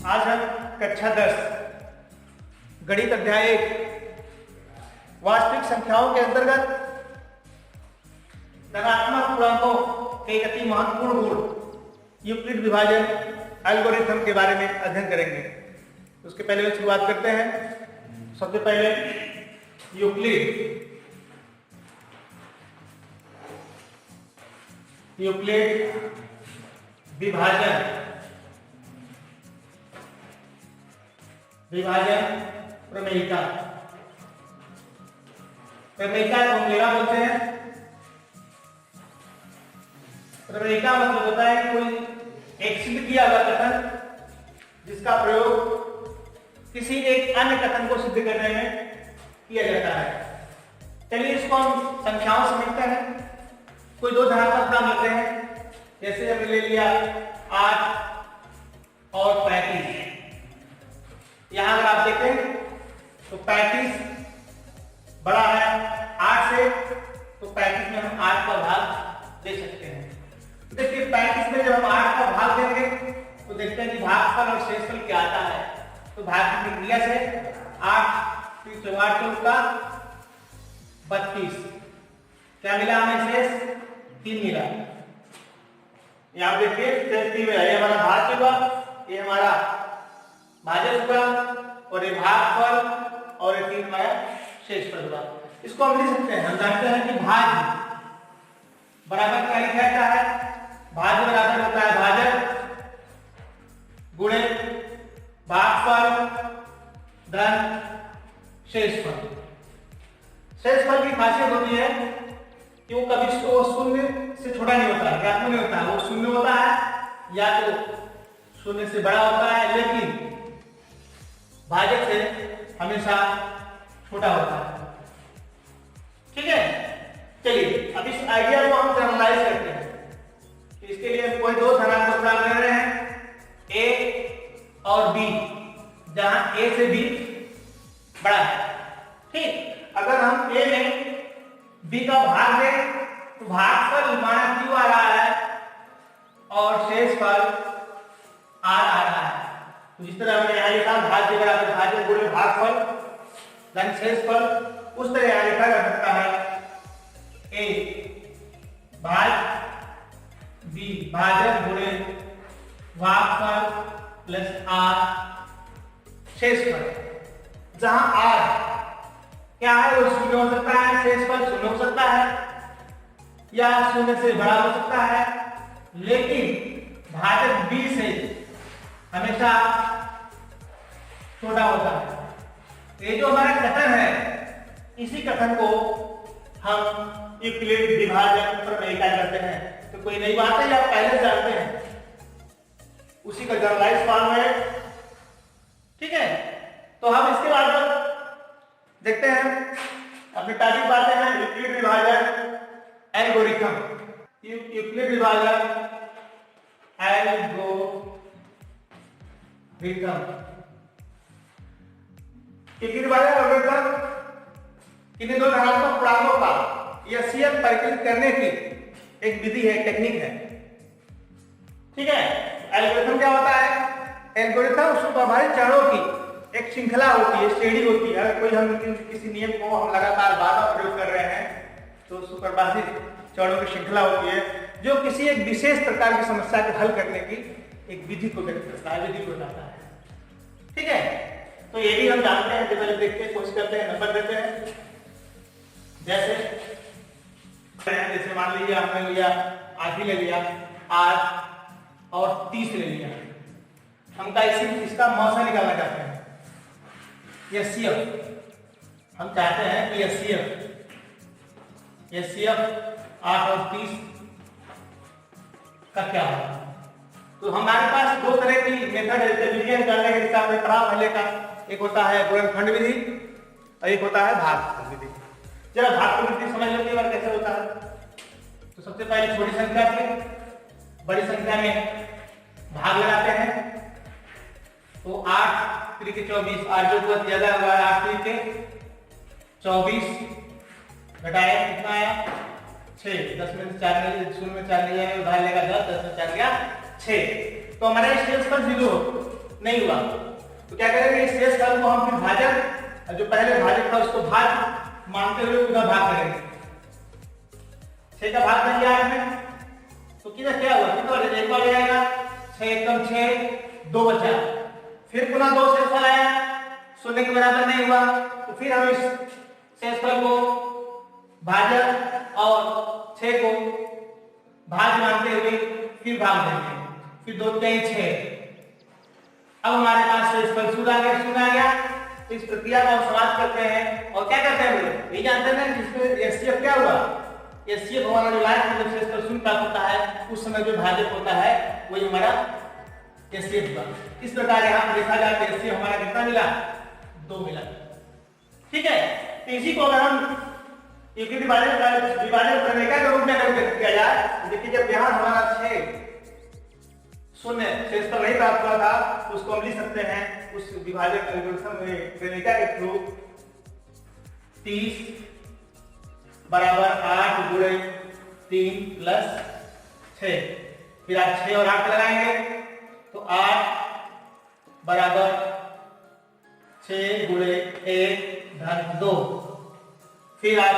आज हम कक्षा 10 गणित अध्याय 1 वास्तविक संख्याओं के अंतर्गत धनात्मक पूर्णांकों के एक अति महत्वपूर्ण गुण यूक्लिड विभाजन एल्गोरिथम के बारे में अध्ययन करेंगे। उसके पहले शुरुआत करते हैं। सबसे पहले यूक्लिड विभाजन प्रमेयिका को मेरा बोलते हैं। प्रमेयिका मतलब होता है कोई एक सिद्ध किया हुआ कथन जिसका प्रयोग किसी एक अन्य कथन को सिद्ध करने में किया जाता है। चलिए इसको हम संख्याओं से मिलते हैं। कोई दो धनात्मक पूर्णांक लेते हैं, जैसे हमने ले लिया 8 और 35। यहां अगर आप देखें तो 35 बड़ा है 8 से, तो 35 में हम 8 का भाग दे सकते हैं। तो देखिए 35 में जब हम 8 का भाग देंगे तो देखते हैं कि भागफल और शेषफल क्या आता है। तो भाग की प्रक्रिया से 8 3 4 का 32 क्या मिला हमें? शेष 3 मिला। यहां देखिए शेष 3 मिला। ये हमारा भाज्य हुआ, ये हमारा भाजक हुआ, और ये भागफल, और ये 3 हमारा शेषफल हुआ। इसको हम लिख सकते हैं। हम जानते हैं कि भाज्य बराबर क्या लिखा जाता है? भाज्य बराबर होता है भाजक गुणे भागफल धन शेषफल। शेषफल की खासियत होती है कि वो कभी शून्य से छोटा नहीं होता है, क्या नहीं होता है, वो शून्य होता है या तो शून्य से बड़ा होता है, लेकिन भाजक से हमेशा छोटा होता है। ठीक है, चलिए अब इस आइडिया को हम जनरलाइज करते हैं। इसके लिए कोई दो धनात्मक पूर्णांक ले रहे हैं a और b, जहां a से b बड़ा है। ठीक, अगर हम a में b का भाग दें तो भागफल माना q आ रहा है और शेषफल r आ रहा है। तो जिस तरह हमने यहाँ लिखा भाज्य बराबर भाजक गुणे भागफल धन शेषफल, उस तरह यहाँ लिखा जा सकता है a भाग b भाजक गुणे भागफल प्लस r शेषफल। जहां r क्या है वो शून्य हो सकता है, शेषफल शून्य हो सकता है या शून्य से बड़ा हो सकता है, लेकिन भाजक b से हमेशा छोटा होता है। ये जो हमारा कथन है, इसी कथन को हम यूक्लिड विभाजन प्रमेयिका करते हैं। तो कोई नई बात है या आप पहले जानते हैं, उसी का जनरलाइज फॉर्म है। ठीक है, तो हम इसके बाद देखते हैं अपनी पहली बातें हैं यूक्लिड विभाजन एल्गोरिथम। यूक्लिड विभाजन एल्गोरिथम किन्हीं दो धनात्मक पूर्णांकों का यसीयत परिकलित करने की एक विधि है, टेक्निक है। ठीक है, एल्गोरिथम क्या होता है? एल्गोरिथम सुपरवाइज्ड चरणों की एक श्रृंखला होती है, श्रेणी होती है। कोई हम किसी नियम को हम लगातार बार-बार प्रयोग कर रहे हैं तो सुपरवाइज्ड चरणों की श्रृंखला होती है, जो किसी एक विशेष प्रकार की समस्या को हल करने की एक विधि को व्यक्त करता है, विधि को बताता है। ठीक है, तो ये भी हम जानते हैं, जब देखते हैं कोशिश करते हैं, नंबर देते हैं। जैसे मान लीजिए हमने लिया 8 ही ले लिया, 8 और 30 ले लिया। हम इसका मौसा निकालना चाहते हैं, एचसीएफ। हम चाहते हैं कि एचसीएफ 8 और 30 का क्या होगा। तो हमारे पास दो तरह की मेथड है विधि निकालने के लिए। आपने पढ़ा पहले का, एक होता है गुणनखंड विधि और एक होता है भागफल विधि। जरा भागफल विधि समझ लेते हैं कैसे होता है। तो सबसे पहले छोटी संख्या से बड़ी संख्या में भाग लगाते हैं। तो 8 3 के 24, 8 जो बहुत ज्यादा हुआ है, 8 3 के 24 घटाया कितना आया 6। 10 में 4 में 0 में 4 लिया है, उधार लेगा 10, 10 में 4 गया 6। तो हमारा शेषफल 0 नहीं हुआ। तो क्या करेंगे, इस शेषफल को हम फिर भाजक, जो पहले भाजक था उसको भाग मानते हुए उसका भाग करेंगे। 6 का भाग बन गया 8 में, तो किधर क्या हुआ, कितना बचा, एक बार जाएगा 6 एकम 6, 2 बचा, फिर पुनः 2 शेषफल आया, शून्य के बराबर नहीं हुआ, तो फिर हम इस शेषफल को भाजक और 6 को भाग मानते हुए फिर भाग देंगे, फिर 2 3 6। अब हमारे पास शेषफल शून्य आ गया। तो इस प्रक्रिया को हम समाप्त करते हैं और क्या करते हैं, ये जानते हैं ना जिसमें एचसीएफ क्या हुआ, एचसीएफ हमारा जो लास्ट में जब शेषफल शून्य प्राप्त होता है उस समय जो भाजक होता है वही हमारा एचसीएफ हुआ। इस प्रकार यहाँ पर देखा जाए तो एचसीएफ हमारा कितना मिला, 2 मिला। ठीक है, तो इसी को अगर हम विभाजन प्रणेका के रूप में अगर किया जाए, देखिए जब यहाँ हमारा 6 शून्य शेषफल नहीं प्राप्त हुआ था तो उसको हम लिख सकते हैं उस विभाजक एल्गोरिथम में प्रणेका के थ्रू 30 बराबर 8 गुणे 3 प्लस 6, फिर आप 6 और 8 लगाएंगे तो 8 बराबर 6 गुणे 1 धन 2, फिर आप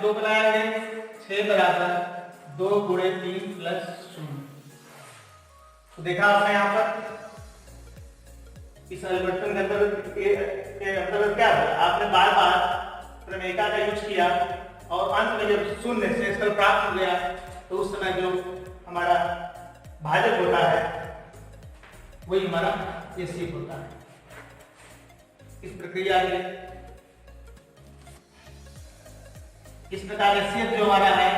2 बनाएंगे 6 बराबर 2 गुणे 3 प्लस 0। तो देखा आपने यहाँ पर इस एल्गोरिथम के अंदर क्या हुआ, आपने बार बार प्रमेयिका का यूज किया और अंत में जब शून्य शेषफल प्राप्त हो गया तो उस समय जो हमारा भाजक होता है वही हमारा एचसीएफ होता है। इस प्रक्रिया में इस प्रकार एचसीएफ जो हमारा है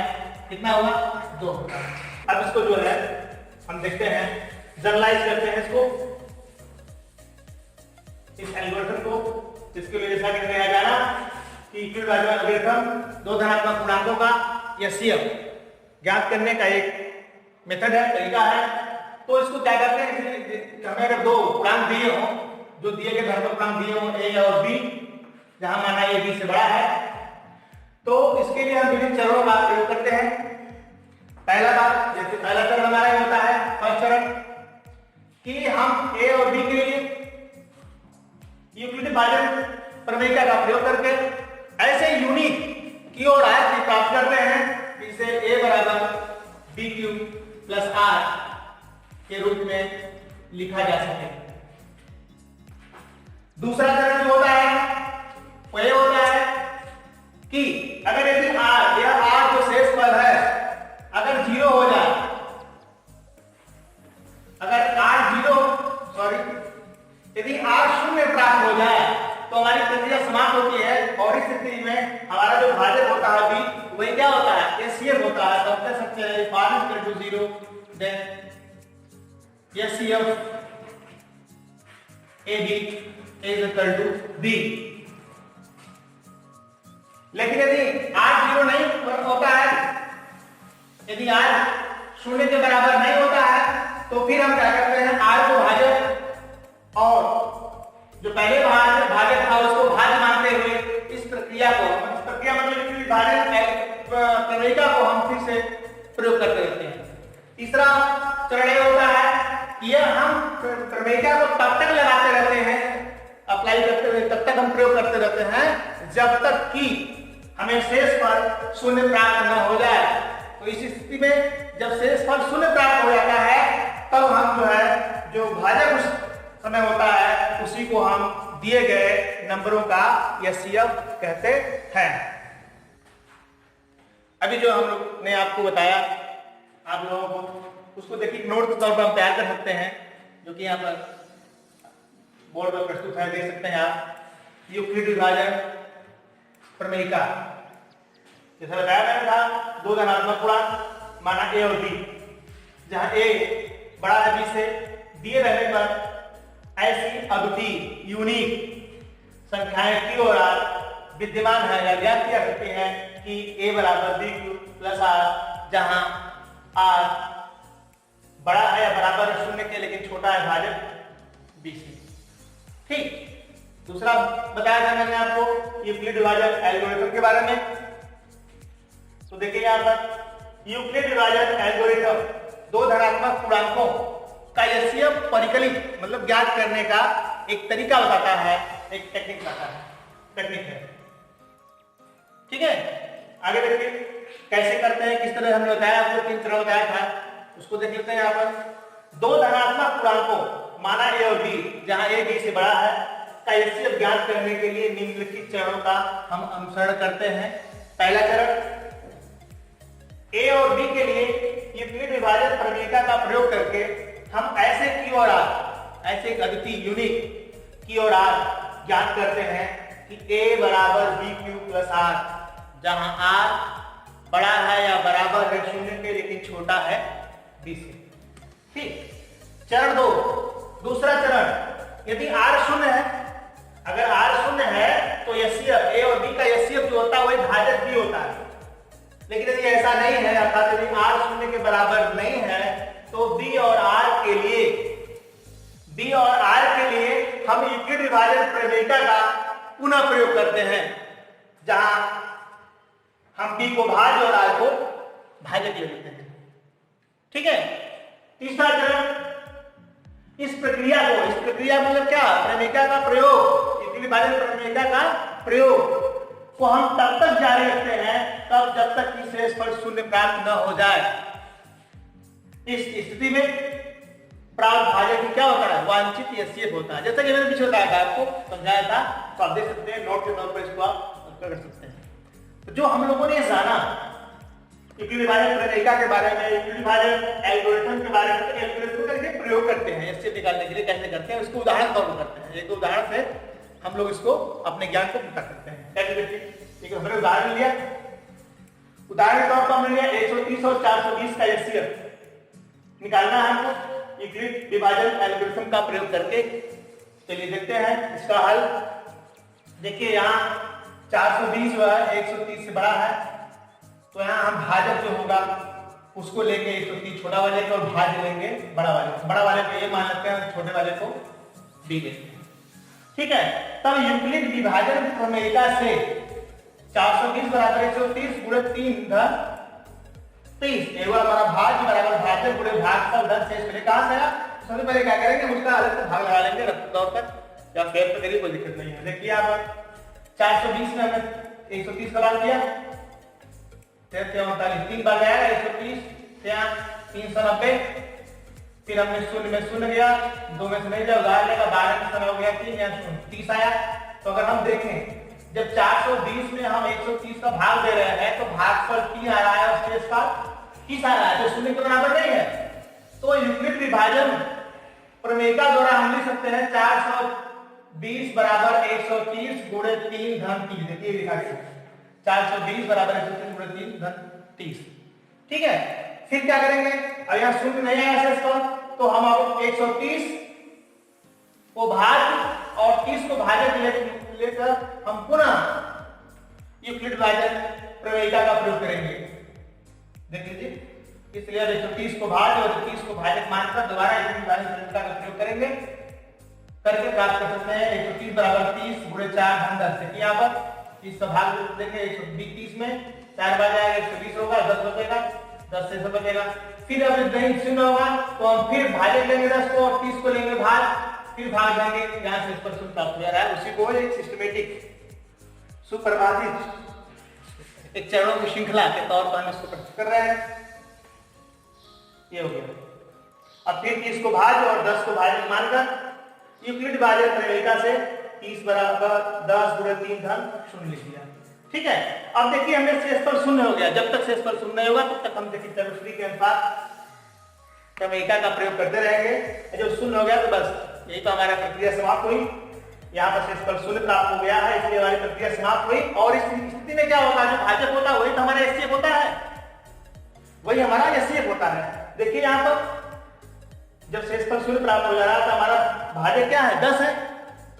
कितना हुआ, 2। अब इसको जो है हम देखते हैं, जनरलाइज करते हैं इसको, इस एल्गोरिथम को, जिसके लिए जैसा कि कहा जाना कि इक्विवेलेंट एल्गोरिथम 2 धनात्मक पूर्णांकों का एचसीएफ ज्ञात करने का एक मेथड है, तरीका है। तो इसको क्या करते हैं, हमें अगर 2 पूर्णांक दिए हो, जो दिए गए धनात्मक पूर्णांक दिए हो a और b, जहां माना a b से बड़ा है, तो इसके लिए हम विभिन्न चरणों का प्रयोग करते हैं। पहला बात, जैसे पहला चरण हमारा ये होता है, फर्स्ट चरण, कि हम a और b के लिए यूक्लिड विभाजन प्रमेयिका का प्रयोग करके ऐसे यूनिक की ओर आयत प्राप्त करते हैं जिसे a बराबर b क्यूब प्लस r के रूप में लिखा जा सके। दूसरा चरण जो होता है वो ये होता है कि अगर यदि यह r जो शेषफल है अगर 0 हो जाए, अगर यदि r शून्य प्राप्त हो जाए तो हमारी प्रक्रिया समाप्त होती है और इस स्थिति में हमारा जो भाजक होता है b वही क्या होता है, एचसीएफ होता है। तो कह सकते हैं if r is equal to 0 then HCF AB is equal to B। लेकिन यदि r 0 नहीं होता है, यदि r शून्य के बराबर नहीं होता है तो फिर हम क्या करते हैं, r को भाजक और जो पहले भाजक था उसको भाज मानते हुए इस प्रक्रिया मतलब विभाजन प्रमेयिका को हम फिर से प्रयोग करते रहते हैं। तीसरा चरण ये होता है, यह हम प्रमेयिका को तब तक लगाते रहते हैं, अप्लाई करते हुए तब तक हम प्रयोग करते रहते हैं जब तक कि हमें शेषफल शून्य प्राप्त न हो जाए। तो इस स्थिति में जब शेषफल शून्य प्राप्त हो जाता है तब हम जो है जो भाजक उस समय होता है उसी को हम दिए गए नंबरों का एचसीएफ कहते हैं। अभी जो हम लोग ने आपको बताया आप लोगों को उसको देखिए नोट के तौर पर हम तैयार कर सकते हैं, जो कि यहाँ पर बोर्ड पर प्रस्तुत है, देख सकते हैं आप। यूक्लिड विभाजन प्रमेयिका जैसा बताया मैंने था, 2 धनात्मक पूर्णांक माना a और b, जहां a बड़ा है b से, दिए रहने पर ऐसी अद्वितीय यूनिक संख्याएं की ओर विद्यमान है या ज्ञात किया करते हैं कि a बराबर b क्यूब प्लस r, जहां r बड़ा है या बराबर है शून्य के लेकिन छोटा है भाजक b से। ठीक, दूसरा बताया था मैंने आपको यूक्लिड विभाजन एल्गोरिथम के बारे में। तो देखिए यहाँ पर यूक्लिड विभाजन एल्गोरिथम 2 धनात्मक पूर्णांकों का एचसीएफ परिकलित मतलब ज्ञात करने का एक तरीका बताता है, एक टेक्निक बताता है, टेक्निक है। ठीक है, आगे देखिए कैसे करते हैं, किस तरह हमने बताया, आपको 3 चरण बताया था, उसको देख लेते हैं। यहाँ पर 2 धनात्मक पूर्णांकों माना ए और बी, जहां ए बी से बड़ा है, का एचसीएफ ज्ञात करने के लिए निम्नलिखित चरणों का हम अनुसरण करते हैं। पहला चरण, ए और बी के लिए यूक्लिड विभाजन प्रमेयिका का प्रयोग करके हम ऐसे की और आर, ऐसे एक अद्वितीय यूनिक की और आर ज्ञात करते हैं कि a बराबर बी क्यू प्लस आर, जहां r बड़ा है या बराबर है 0 के लेकिन छोटा है b से। ठीक। चरण 2, दूसरा चरण, यदि r 0 है, अगर r 0 है तो एचसीएफ a और b का एचसीएफ जो होता है वही भाजक b होता है। लेकिन यदि ऐसा नहीं है, अर्थात यदि r 0 के बराबर नहीं है, तो b और r के लिए हम यूक्लिड विभाजन प्रमेयिका का पुनः प्रयोग करते हैं, जहां हम b को भाज्य और r को भाजक ले लेते हैं। ठीक है। तीसरा चरण, इस प्रक्रिया मतलब क्या, प्रमेयिका का प्रयोग, यूक्लिड विभाजन प्रमेयिका का प्रयोग को हम तब तक जारी रखते हैं तब जब तक कि शेषफल 0 प्राप्त न हो जाए। इस स्थिति में प्राप्त भाजक क्या होता है, वांछित एचसीएफ होता है। जैसा कि मैंने पीछे बताया था, आपको समझाया था, तो आप देख सकते हैं, नोट के तौर पर इसको आप कर सकते हैं। तो जो हम लोगों ने जाना यूक्लिड विभाजन प्रमेयिका के बारे में, यूक्लिड विभाजन एल्गोरिथम के बारे में, तो एल्गोरिथम का कैसे प्रयोग करते हैं, एचसीएफ निकालने के लिए कैसे करते हैं, उसको उदाहरण तौर पर करते हैं। एक उदाहरण से हम लोग इसको अपने ज्ञान को पुख्ता करते हैं। ठीक है, हमने उदाहरण लिया, उदाहरण के तौर पर हमने लिया 130 और 420 का एचसीएफ निकालना है हमको यूक्लिड विभाजन एल्गोरिथम का प्रयोग करके। चलिए देखते हैं इसका हल। देखिए यहाँ 420 जो है 130 से बड़ा है, तो यहाँ हम भाजक जो होगा उसको लेंगे 130 छोटा वाले को और भाज्य लेंगे बड़ा वाले को ए मान लेते हैं, छोटे वाले को बी लेते हैं। ठीक है, तब यूक्लिड विभाजन प्रमेयिका से 420 बराबर 130 गुणे 3 धन 30, हमारा भाज्य बराबर भाज्य गुणे भागफल धन शेष पहले कहां से आया, सबसे पहले क्या करेंगे, उसका अलग से भाग लगा लेंगे रक्त तौर पर, या फेर पे करिए, कोई दिक्कत नहीं है। देखिए यहाँ पर 420 में हमने 130 का भाग किया, 43 3 बार आएगा 130 यहाँ 390, फिर हमने 0 में 0 गया, 2 में से नहीं जाओ उधार लेगा, 12 में समय हो गया 3, यहाँ 30 आया। तो अगर हम देखें जब 420 में हम 130 का भाग दे रहे हैं तो भागफल 3 आ रहा है और शेष का 30 आ रहा है, जो 0 के बराबर नहीं है। तो यूक्लिड विभाजन प्रमेयिका द्वारा हम लिख सकते हैं 420 बराबर 130 गुणे 3 धन 30। देखिए लिखा गया 420 बराबर 130 गुणे 3 धन 30। ठीक है, फिर क्या करेंगे, अब यहाँ 0 नहीं आया शेषफल, तो हम अब 130 को भाग और 30 को भाजक लेकर हम पुनः यूक्लिड विभाजन प्रमेयिका का प्रयोग करेंगे। देख लीजिए, इसलिए अब 130 को भाज्य और 30 को भाजक मानकर दोबारा यूक्लिड विभाजन प्रमेयिका का प्रयोग करेंगे, करके प्राप्त कर सकते हैं 130 बराबर 30 गुणे 4 धन 10। देखिए यहाँ पर 30 का भाग देंगे 130 में, 4 बार जाएगा 120 होगा, 10 बचेगा, 10 से 100 बचेगा। फिर अब नहीं 0 होगा तो हम फिर भाजक लेंगे 10 को और 30 को लेंगे भाग, फिर भाग देंगे, यहाँ से इस पर 0 प्राप्त हो रहा है। उसी को एक सिस्टमेटिक सुपरवाजित एक चरणों की श्रृंखला के तौर पर हम इसको प्रस्तुत कर रहे हैं। ये हो गया। अब फिर 30 को भाज्य और 10 को भाजक मानकर यूक्लिड विभाजन प्रमेयिका से 30 बराबर 10 गुणे 3 धन 0 लिख दिया। ठीक है, अब देखिए हमने शेषफल 0 हो गया, जब तक शेषफल 0 नहीं होगा तब तक हम देखिए चतुष्टय के अनुसार प्रमेयिका का प्रयोग करते रहेंगे। जब 0 हो गया तो बस यही तो हमारा प्रक्रिया समाप्त हुई। यहाँ पर शेषफल 0 प्राप्त हो गया है, इसलिए हमारी प्रक्रिया समाप्त हुई। और इस स्थिति में क्या होता है, जो भाजक होता है वही तो हमारा एचसीएफ होता है, वही हमारा एचसीएफ होता है। देखिए यहाँ पर जब शेषफल 0 प्राप्त हो जा रहा है तो हमारा भाजक क्या है, 10 है।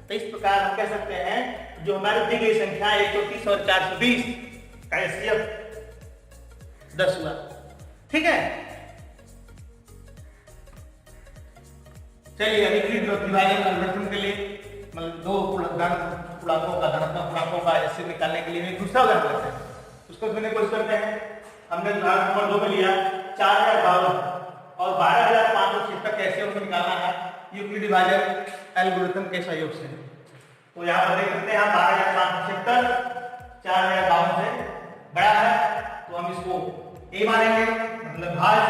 तो इस प्रकार हम कह सकते हैं जो हमारी दी गई संख्या 130 और 420 का एचसीएफ 10 हुआ। ठीक है, चलिए यूक्लिड विभाजन एल्गोरिथम के लिए मतलब 2 पूर्णांकों का धनात्मक पूर्णांकों का एचसीएफ निकालने के लिए एक दूसरा उदाहरण लेते हैं, उसको समझने की कोशिश करते हैं। हमने उदाहरण नंबर 2 में लिया 4052 और 12,576 कैसे उसको निकालना है यूक्लिड विभाजन एल्गोरिथम के सहयोग से। तो यहाँ पर देख सकते हैं 12,576 4,052 से बड़ा है, तो हम इसको a मानेंगे मतलब भाज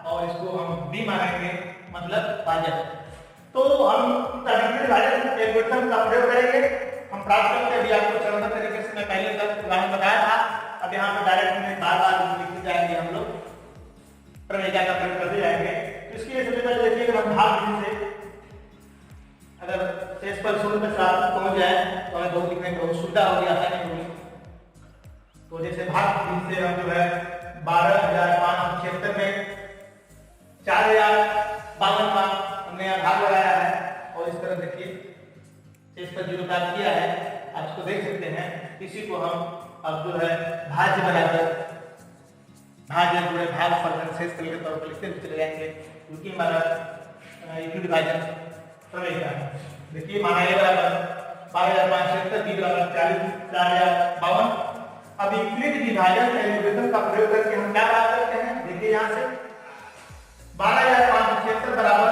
और इसको हम b मानेंगे मतलब भाजक। तो हम यूक्लिड विभाजन एल्गोरिथम का प्रयोग करेंगे, हम प्राप्त करते हैं। अभी आपको चरणबद्ध तरीके से मैं पहले उदाहरण बताया था, अब यहाँ पर डायरेक्ट में बार-बार लिखते जाएंगे हम लोग, प्रमेयिका का प्रयोग करते जाएंगे। तो इसके लिए सबसे पहले देखिए अगर हम भाग विधि से अगर शेषफल शून्य तक पहुंच जाए तो हमें बहुत लिखने में बहुत सुविधा होगी, आसानी होगी। तो जैसे भाग विधि से हम जो है 12,576 में 4,052 का हमने यहाँ भाग लगाया है और इस तरह देखिए शेषफल 0 प्राप्त किया है, आप इसको देख सकते हैं। इसी को हम अब जो है भाज्य बनाकर भाज्य पूरे भाग फलन शेषफल के तौर पर लिखते चले जाएंगे, क्योंकि हमारा यूक्लिड विभाजन प्रमेयिका देखिए माना ये बराबर 12,576 b बराबर 4,052। अब यूक्लिड विभाजन एल्गोरिथम का प्रयोग करके हम क्या बात करते हैं, देखिए यहाँ से 12,576 बराबर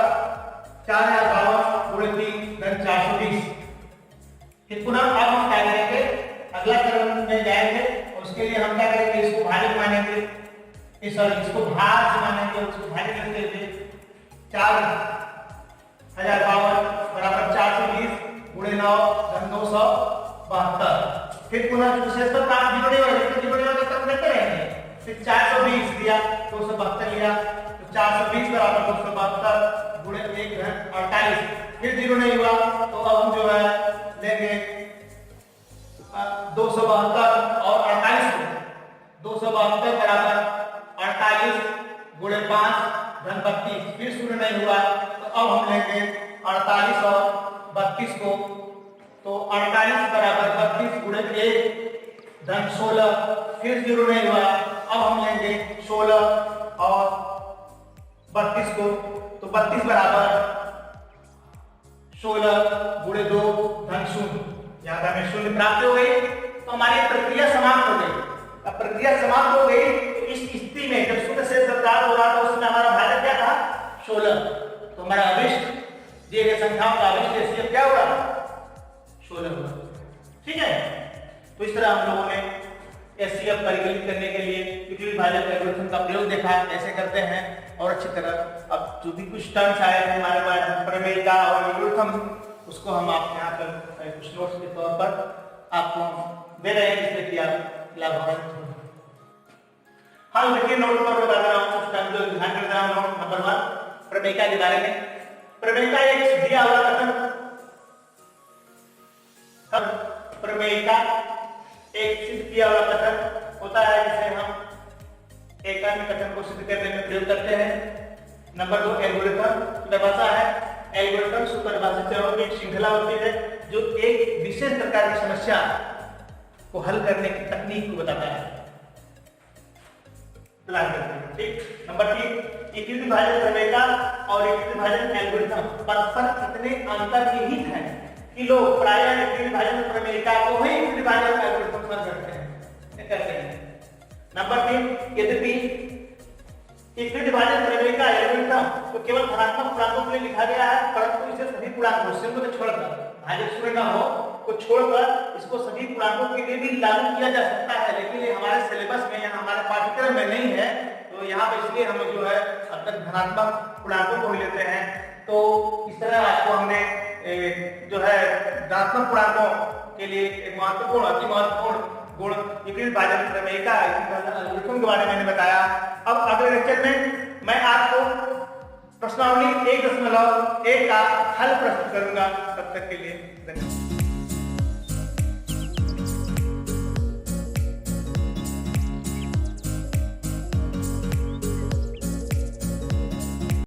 4,052 गुणे 3 धन 420। फिर पुनः अब हम क्या करेंगे, अगला क्रम में जाएंगे और उसके लिए हम क्या करेंगे, इसको भाजक मानेंगे, इसको भाज्य मानेंगे और उसको भाजक लिख देंगे। 4,052 बराबर 420 गुणे 9 धन 272। फिर पुनः शेषफल प्राप्त जोड़े वाले तक करते रहेंगे। फिर 420 दिया 272 लिया, तो 420 बराबर 272 गुणे 1 धन 48। फिर 0 नहीं हुआ तो अब हम जो है लेंगे 272 और 48 को, 272 बराबर 48 गुणे 5 धन 32। फिर 0 नहीं हुआ तो अब हम लेंगे 48 और 32 को, तो 48 बराबर 32 गुणे 1 धन 16। फिर 0 नहीं हुआ, अब हम लेंगे 16 और 32 को, तो 32 बराबर 16 गुणे 2 धन 0। यहाँ पर हमें 0 प्राप्त हो गई, तो हमारी प्रक्रिया समाप्त हो गई। अब प्रक्रिया समाप्त हो गई तो इस स्थिति में जब 0 से प्राप्त हो रहा था उसमें हमारा भाजक क्या था 16, तो हमारा अभिष्ट दिए गए संख्याओं का अभिष्ट एचसीएफ क्या होगा 16 होगा। ठीक है, तो इस तरह हम लोगों ने एचसीएफ परिकलित करने के लिए यूक्लिड विभाजन एल्गोरिथम का प्रयोग देखा कैसे करते हैं और अच्छी तरह। अब जो भी कुछ टर्म्स आए हैं हमारे पास प्रमेयिका और एल्गोरिथम, उसको हम आप यहाँ पर कुछ नोट्स के तौर पर आपको दे रहे हैं जिससे कि आप लाभान्वित हो। हाँ देखिए नोट पर बता रहा हूँ, कुछ टर्म जो ध्यान कर रहा हूँ। नोट नंबर 1 प्रमेयिका के बारे में। प्रमेयिका एक दिया हुआ कथन, प्रमेयिका एक सिद्ध किया हुआ कथन होता है जिसे हम एक अन्य कथन को सिद्ध करने में प्रयोग करते हैं। नंबर 2 एल्गोरिथम परिभाषा है। एल्गोरिथम सुपरिभाषित चरणों की एक श्रृंखला होती है जो एक विशेष प्रकार की समस्या को हल करने की तकनीक को बताता है, प्रदान करते हैं। ठीक। नंबर 3 यूक्लिड विभाजन प्रमेयिका और यूक्लिड विभाजन एल्गोरिथम परस्पर इतने अंतर्निहित हैं कि लोग प्रायः यूक्लिड विभाजन प्रमेयिका को ही यूक्लिड विभाजन एल्गोरिथम समझ करते हैं। नंबर 3 यद्यपि यूक्लिड विभाजन प्रमेयिका एल्गोरिथम तो केवल धनात्मक पूर्णांकों के लिए लिखा गया है, परंतु इसे सभी पूर्णांकों शून्य को छोड़कर, भाजक शून्य न हो को छोड़कर इसको सभी पूर्णांकों के लिए भी लागू किया जा सकता है, लेकिन ये हमारे सिलेबस में या हमारे पाठ्यक्रम में नहीं है। तो यहाँ पे इसलिए हम जो है अब तक धनात्मक पूर्णांकों को ही लेते हैं। तो इस तरह आपको हमने जो है धनात्मक पूर्णांकों के लिए एक महत्वपूर्ण अति महत्वपूर्ण गुण यूक्लिड विभाजन प्रमेयिका एल्गोरिथम के बारे में मैंने बताया। अब अगले लेक्चर में मैं आपको प्रश्नावली 1.1 का हल प्रस्तुत करूंगा। तब तक के लिए धन्यवाद।